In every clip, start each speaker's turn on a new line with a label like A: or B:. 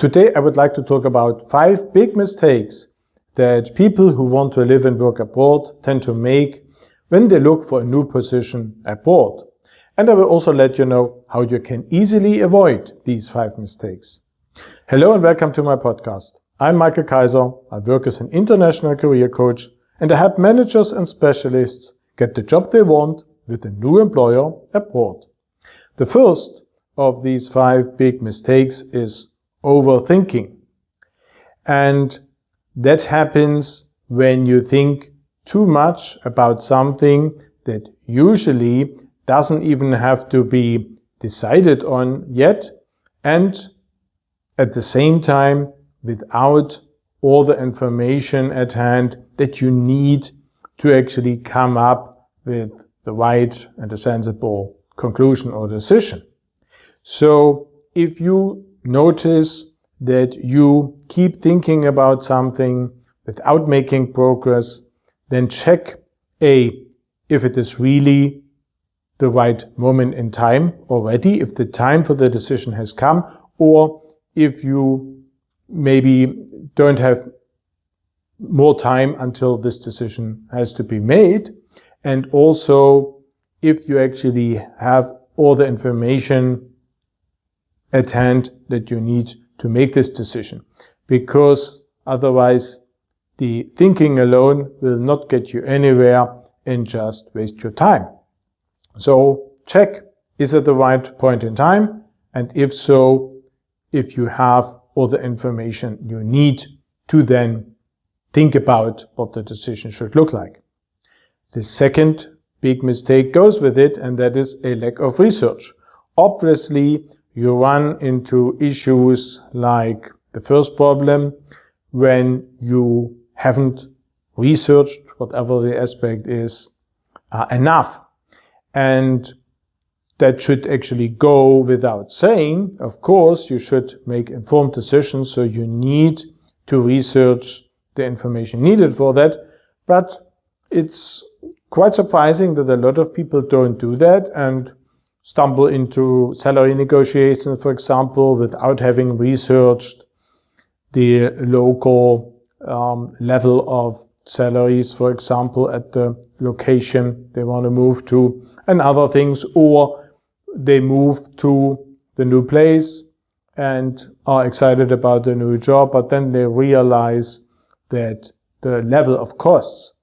A: Today I would like to talk about 5 big mistakes that people who want to live and work abroad tend to make when they look for a new position abroad. And I will also let you know how you can easily avoid these 5 mistakes. Hello and welcome to my podcast. I'm Michael Kaiser. I work as an international career coach and I help managers and specialists get the job they want with a new employer abroad. The first of these 5 big mistakes is overthinking. And that happens when you think too much about something that usually doesn't even have to be decided on yet, and at the same time without all the information at hand that you need to actually come up with the right and a sensible conclusion or decision. So if you notice that you keep thinking about something without making progress, then check if it is really the right moment in time already, if the time for the decision has come, or if you maybe don't have more time until this decision has to be made, and also if you actually have all the information at hand that you need to make this decision, because otherwise the thinking alone will not get you anywhere and just waste your time. So check, is it the right point in time? And if so, if you have all the information you need to then think about what the decision should look like. The second big mistake goes with it, and that is a lack of research. Obviously, you run into issues like the first problem when you haven't researched, whatever the aspect is, enough. And that should actually go without saying. Of course, you should make informed decisions, so you need to research the information needed for that. But it's quite surprising that a lot of people don't do that and stumble into salary negotiations, for example, without having researched the local level of salaries, for example, at the location they want to move to, and other things, or they move to the new place and are excited about the new job, but then they realize that the level of costs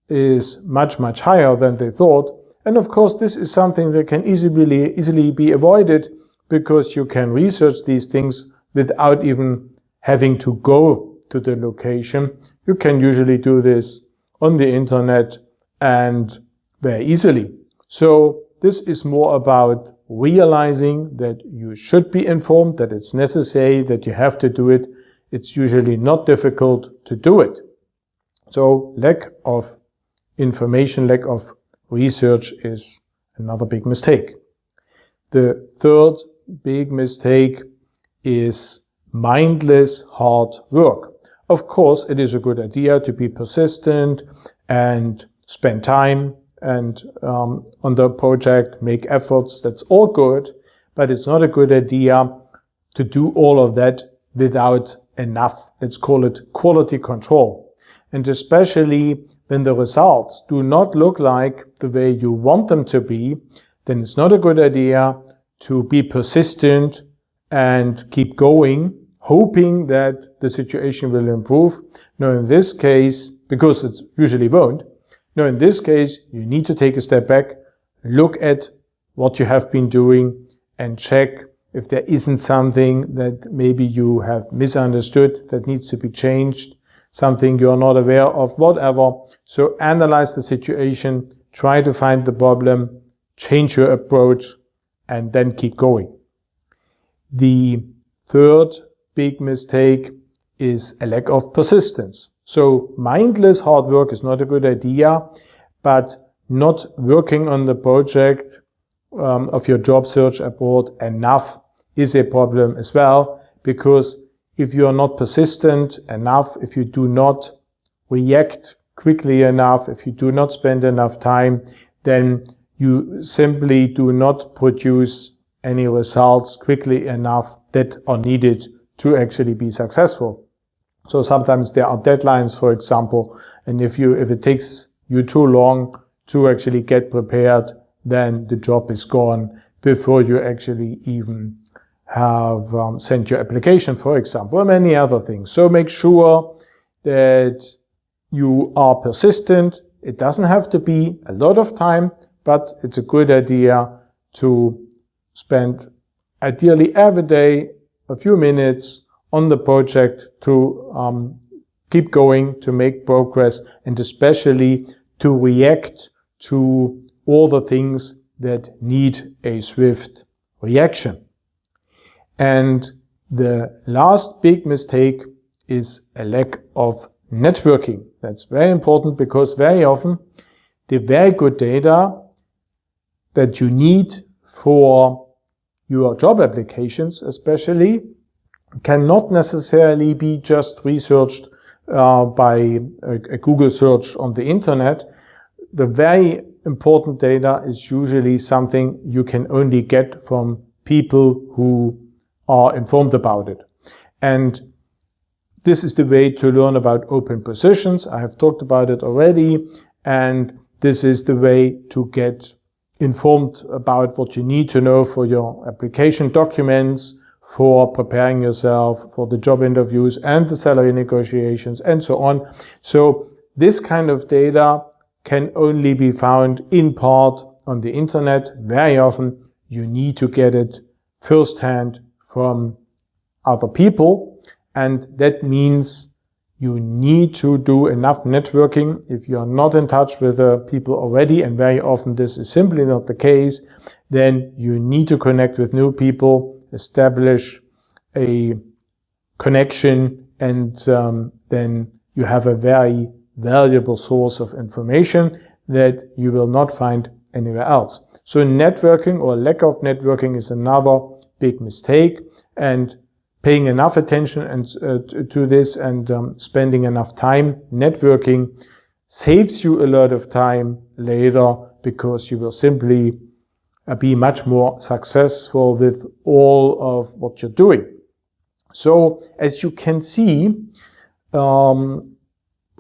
A: is much, much higher than they thought. And of course, this is something that can easily be avoided, because you can research these things without even having to go to the location. You can usually do this on the internet and very easily. So this is more about realizing that you should be informed, that it's necessary, that you have to do it. It's usually not difficult to do it. So lack of information, lack of research is another big mistake. The third big mistake is mindless hard work. Of course, it is a good idea to be persistent and spend time and on the project, make efforts. That's all good, but it's not a good idea to do all of that without enough, let's call it quality control. And especially when the results do not look like the way you want them to be, then it's not a good idea to be persistent and keep going, hoping that the situation will improve. No, in this case, because it usually won't, no, in this case, you need to take a step back, look at what you have been doing and check if there isn't something that maybe you have misunderstood that needs to be changed, something you're not aware of, whatever. So analyze the situation, try to find the problem, change your approach, and then keep going. The third big mistake is a lack of persistence. So mindless hard work is not a good idea, but not working on the project of your job search abroad enough is a problem as well, because if you are not persistent enough, if you do not react quickly enough, if you do not spend enough time, then you simply do not produce any results quickly enough that are needed to actually be successful. So sometimes there are deadlines, for example, and if it takes you too long to actually get prepared, then the job is gone before you actually even have sent your application, for example, or many other things. So make sure that you are persistent. It doesn't have to be a lot of time, but it's a good idea to spend ideally every day a few minutes on the project to keep going, to make progress, and especially to react to all the things that need a swift reaction. And the last big mistake is a lack of networking. That's very important because very often the very good data that you need for your job applications especially cannot necessarily be just researched by a Google search on the internet. The very important data is usually something you can only get from people who are informed about it. And this is the way to learn about open positions. I have talked about it already. And this is the way to get informed about what you need to know for your application documents, for preparing yourself for the job interviews and the salary negotiations and so on. So this kind of data can only be found in part on the internet. Very often you need to get it firsthand from other people, and that means you need to do enough networking. If you're not in touch with people already, and very often this is simply not the case, then you need to connect with new people, establish a connection, and then you have a very valuable source of information that you will not find anywhere else. So networking or lack of networking is another big mistake, and paying enough attention to this and spending enough time networking saves you a lot of time later, because you will simply be much more successful with all of what you're doing. So as you can see, or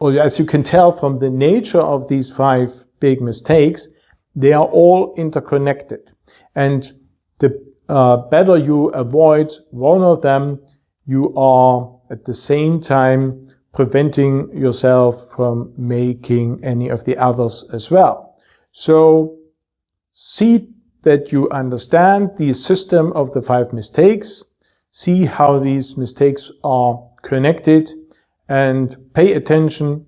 A: as you can tell from the nature of these 5 big mistakes, they are all interconnected. And the better you avoid one of them, you are at the same time preventing yourself from making any of the others as well. So see that you understand the system of the 5 mistakes, see how these mistakes are connected, and pay attention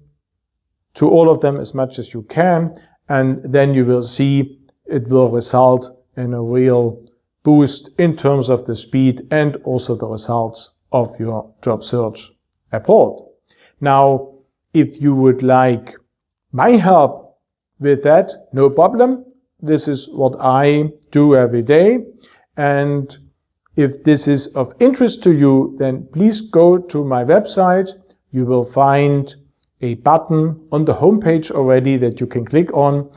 A: to all of them as much as you can, and then you will see it will result in a real boost in terms of the speed and also the results of your job search abroad. Now, if you would like my help with that, no problem. This is what I do every day. And if this is of interest to you, then please go to my website. You will find a button on the homepage already that you can click on,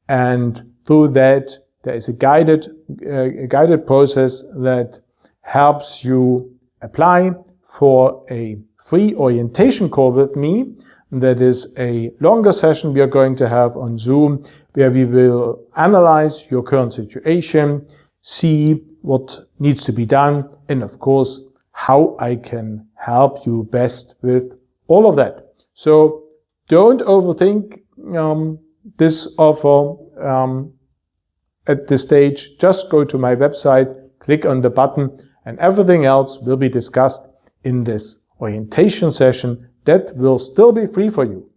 A: and through that there is a guided process that helps you apply for a free orientation call with me. That is a longer session we are going to have on Zoom, where we will analyze your current situation, see what needs to be done, and of course, how I can help you best with all of that. So don't overthink this offer at this stage. Just go to my website, click on the button, and everything else will be discussed in this orientation session that will still be free for you.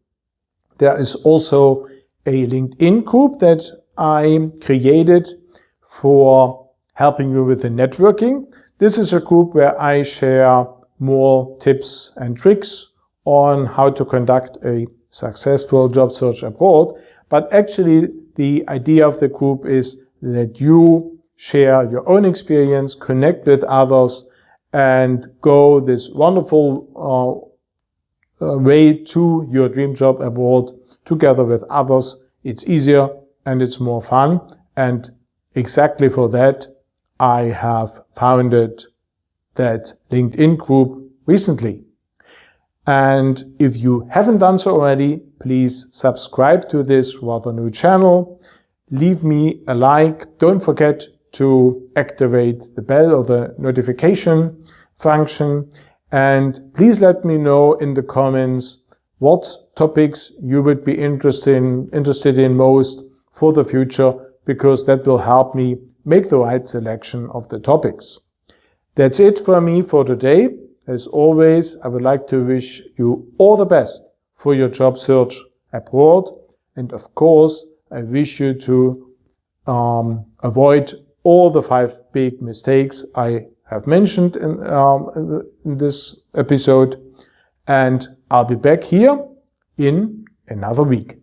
A: There is also a LinkedIn group that I created for helping you with the networking. This is a group where I share more tips and tricks on how to conduct a successful job search abroad. But actually, the idea of the group is that you share your own experience, connect with others, and go this wonderful way to your dream job abroad together with others. It's easier and it's more fun. And exactly for that, I have founded that LinkedIn group recently. And if you haven't done so already, please subscribe to this rather new channel. Leave me a like. Don't forget to activate the bell or the notification function. And please let me know in the comments what topics you would be interested in most for the future, because that will help me make the right selection of the topics. That's it for me for today. As always, I would like to wish you all the best for your job search abroad. And of course, I wish you to avoid all the 5 big mistakes I have mentioned in this episode. And I'll be back here in another week.